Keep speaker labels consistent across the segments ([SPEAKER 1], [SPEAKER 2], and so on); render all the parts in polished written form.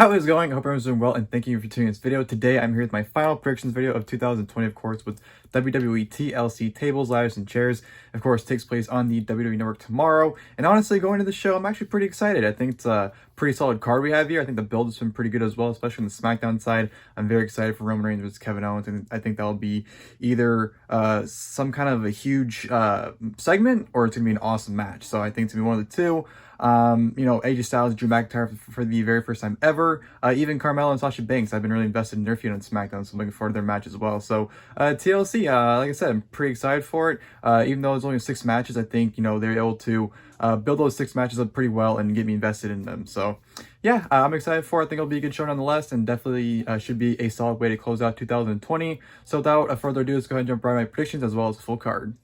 [SPEAKER 1] How is it going? I hope everyone's doing well, and thank you for tuning in this video. Today, I'm here with my final predictions video of 2020, of course, with WWE TLC tables, ladders, and chairs. Of course, takes place on the WWE Network tomorrow. And honestly, going into the show, I'm actually pretty excited. I think it's a pretty solid card we have here. I think the build has been pretty good as well, especially on the SmackDown side. I'm very excited for Roman Reigns versus Kevin Owens, and I think that'll be either some kind of a huge segment, or it's going to be an awesome match. So I think it's going to be one of the two. AJ Styles, Drew McIntyre for the very first time ever. Even Carmella and Sasha Banks, I've been really invested in their feud on SmackDown, so I'm looking forward to their match as well. So TLC, like I said, I'm pretty excited for it. Even though there's only 6 matches, I think, they're able to build those 6 matches up pretty well and get me invested in them. So yeah, I'm excited for it. I think it'll be a good show nonetheless, and definitely should be a solid way to close out 2020. So without further ado, let's go ahead and jump right into my predictions as well as the full card.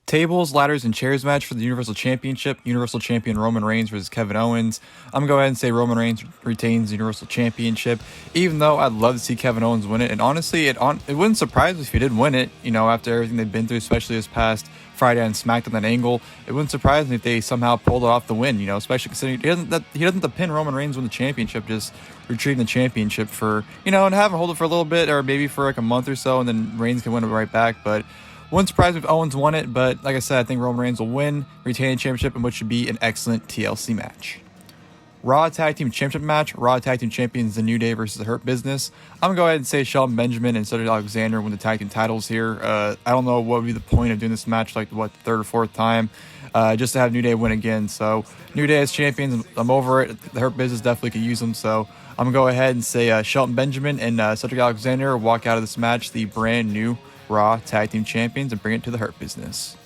[SPEAKER 1] Tables, ladders, and chairs match for the Universal Championship. Universal Champion Roman Reigns versus Kevin Owens. I'm going to go ahead and say Roman Reigns retains the Universal Championship, even though I'd love to see Kevin Owens win it. And honestly, it wouldn't surprise me if he did win it, after everything they've been through, especially this past Friday on SmackDown, that angle. It wouldn't surprise me if they somehow pulled it off the win, especially considering he doesn't pin Roman Reigns win the championship, just retrieving the championship for, and have him hold it for a little bit, or maybe for like a month or so, and then Reigns can win it right back. But wouldn't surprise me if Owens won it, but like I said, I think Roman Reigns will win, retain the championship, and which should be an excellent TLC match. Raw Tag Team Championship match. Raw Tag Team Champions The New Day versus The Hurt Business. I'm going to go ahead and say Shelton Benjamin and Cedric Alexander win the tag team titles here. I don't know what would be the point of doing this match, like, the third or fourth time, just to have New Day win again. So, New Day as champions, I'm over it. The Hurt Business definitely could use them, so I'm going to go ahead and say Shelton Benjamin and Cedric Alexander walk out of this match the brand new Raw Tag Team Champions and bring it to the Hurt Business.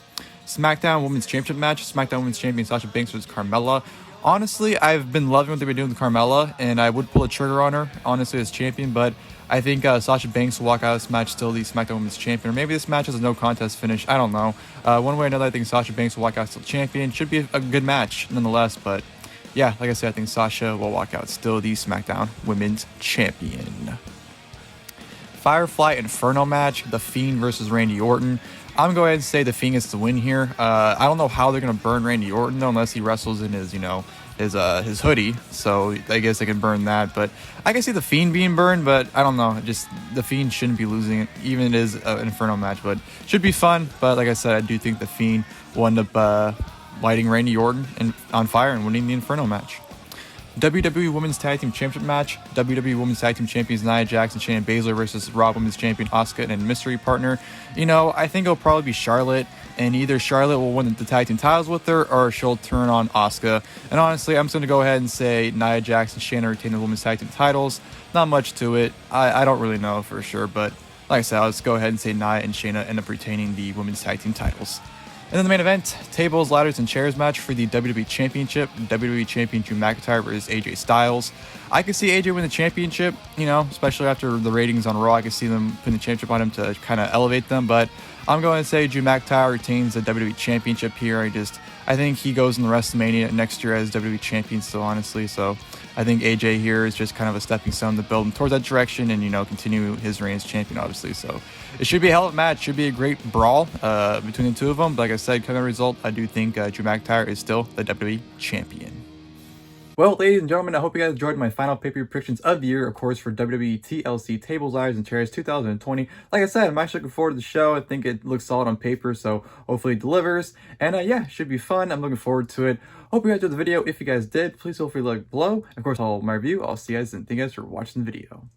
[SPEAKER 1] SmackDown Women's Championship match. SmackDown Women's Champion Sasha Banks versus Carmella. Honestly, I've been loving what they've been doing with Carmella, and I would pull a trigger on her, honestly, as champion, but I think Sasha Banks will walk out of this match still the SmackDown Women's Champion, or maybe this match has a no contest finish. I don't know. One way or another, I think Sasha Banks will walk out still champion. Should be a good match, nonetheless, but yeah, like I said, I think Sasha will walk out still the SmackDown Women's Champion. Firefly Inferno match, The Fiend versus Randy Orton. I'm going to go ahead and say The Fiend gets the win here. I don't know how they're going to burn Randy Orton, though, unless he wrestles in his, his hoodie. So I guess they can burn that. But I can see The Fiend being burned, but I don't know. Just The Fiend shouldn't be losing it, even it is an Inferno match. But should be fun. But like I said, I do think The Fiend will end up lighting Randy Orton on fire and winning the Inferno match. WWE Women's Tag Team Championship match. WWE Women's Tag Team Champions Nia Jax and Shayna Baszler versus Raw Women's Champion Asuka and a mystery partner. I think it'll probably be Charlotte, and either Charlotte will win the tag team titles with her, or she'll turn on Asuka. And honestly, I'm just going to go ahead and say Nia Jax and Shayna retain the Women's Tag Team titles. Not much to it. I don't really know for sure, but like I said, I'll just go ahead and say Nia and Shayna end up retaining the Women's Tag Team titles. And then the main event, tables, ladders, and chairs match for the WWE Championship. WWE Champion Drew McIntyre versus AJ Styles. I could see AJ win the championship, especially after the ratings on Raw. I could see them putting the championship on him to kind of elevate them. But I'm going to say Drew McIntyre retains the WWE Championship here. I think he goes in the WrestleMania next year as WWE Champion still, honestly. So I think AJ here is just kind of a stepping stone to build him towards that direction and, continue his reign as champion, obviously. So it should be a hell of a match. Should be a great brawl between the two of them. But like I said, kind of result, I do think Drew McIntyre is still the WWE Champion. Well, ladies and gentlemen, I hope you guys enjoyed my final PPV predictions of the year, of course, for WWE TLC Tables, Ladders, and Chairs 2020. Like I said, I'm actually looking forward to the show. I think it looks solid on paper, so hopefully it delivers. And yeah, should be fun. I'm looking forward to it. Hope you guys enjoyed the video. If you guys did, please feel free to like below. Of course, I'll my review. I'll see you guys, and thank you guys for watching the video.